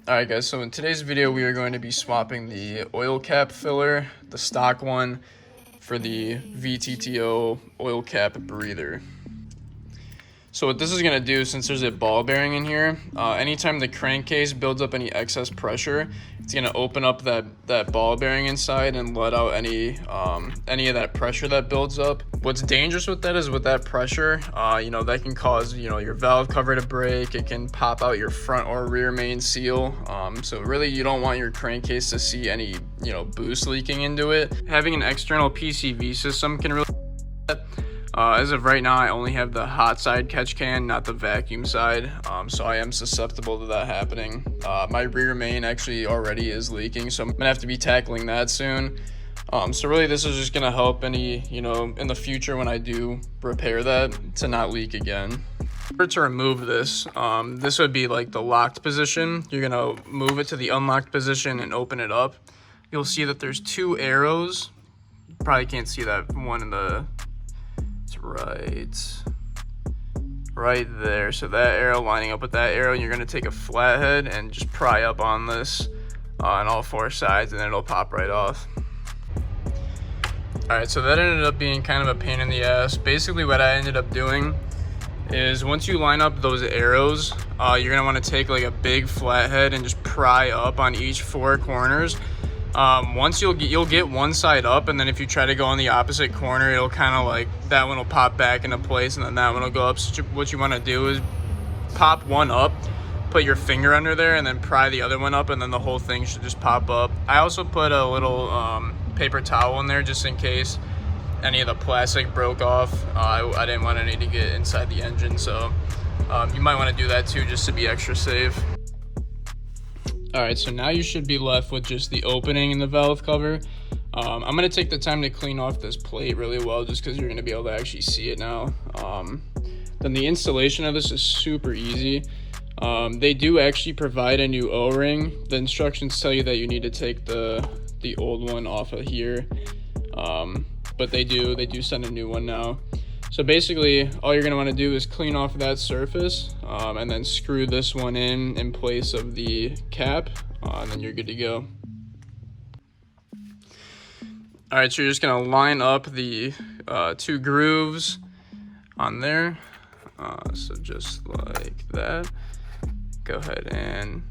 Alright guys, so in today's video we are going to be swapping the oil cap filler, the stock one, for the VTTO oil cap breather. So what this is going to do, since there's a ball bearing in here, anytime the crankcase builds up any excess pressure, it's going to open up that ball bearing inside and let out any of that pressure that builds up. What's dangerous with that is with that pressure, that can cause, your valve cover to break. It can pop out your front or rear main seal. So really you don't want your crankcase to see any, boost leaking into it. Having an external PCV system can really as of right now, I only have the hot side catch can, not the vacuum side, so I am susceptible to that happening. My rear main actually already is leaking, so I'm gonna have to be tackling that soon. So really this is just gonna help any, in the future when I do repair that, to not leak again. To remove this, this would be like the locked position. You're gonna move it to the unlocked position and open it up. You'll see that there's two arrows. You probably can't see that one in the... right there. So that arrow lining up with that arrow, you're going to take a flathead and just pry up on this on all four sides, and then it'll pop right off. Alright, so that ended up being kind of a pain in the ass. Basically what I ended up doing is, once you line up those arrows, you're going to want to take like a big flathead and just pry up on each four corners. Once you'll get one side up, and then if you try to go on the opposite corner, it'll kind of like, that one will pop back into place and then that one will go up. So what you want to do is pop one up, put your finger under there, and then pry the other one up, and then the whole thing should just pop up. I also put a little paper towel in there just in case any of the plastic broke off. I didn't want any to get inside the engine, so you might want to do that too, just to be extra safe. Alright, so now you should be left with just the opening in the valve cover. I'm going to take the time to clean off this plate really well, just because you're going to be able to actually see it now. Then the installation of this is super easy. They do actually provide a new O-ring. The instructions tell you that you need to take the old one off of here, but they do send a new one now. So basically, all you're going to want to do is clean off that surface, and then screw this one in place of the cap, and then you're good to go. Alright, so you're just going to line up the two grooves on there, so just like that. Go ahead and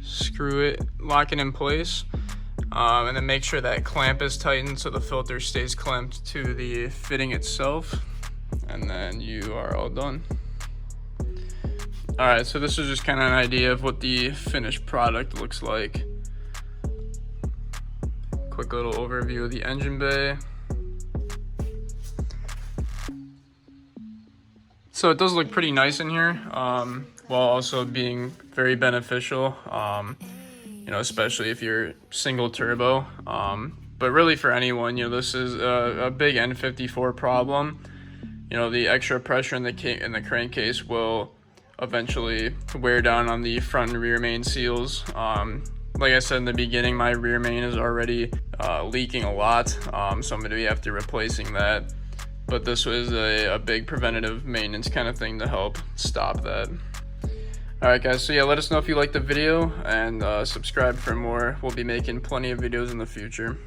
screw it, lock it in place. And then make sure that clamp is tightened so the filter stays clamped to the fitting itself, and then you are all done. Alright, so this is just kind of an idea of what the finished product looks like. Quick little overview of the engine bay. So it does look pretty nice in here, while also being very beneficial. Especially if you're single turbo, but really for anyone, this is a big N54 problem. The extra pressure in the crankcase will eventually wear down on the front and rear main seals. Like I said in the beginning, my rear main is already leaking a lot, so I'm going to be after replacing that. But this was a big preventative maintenance kind of thing to help stop that. Alright guys, so yeah, let us know if you liked the video, and subscribe for more. We'll be making plenty of videos in the future.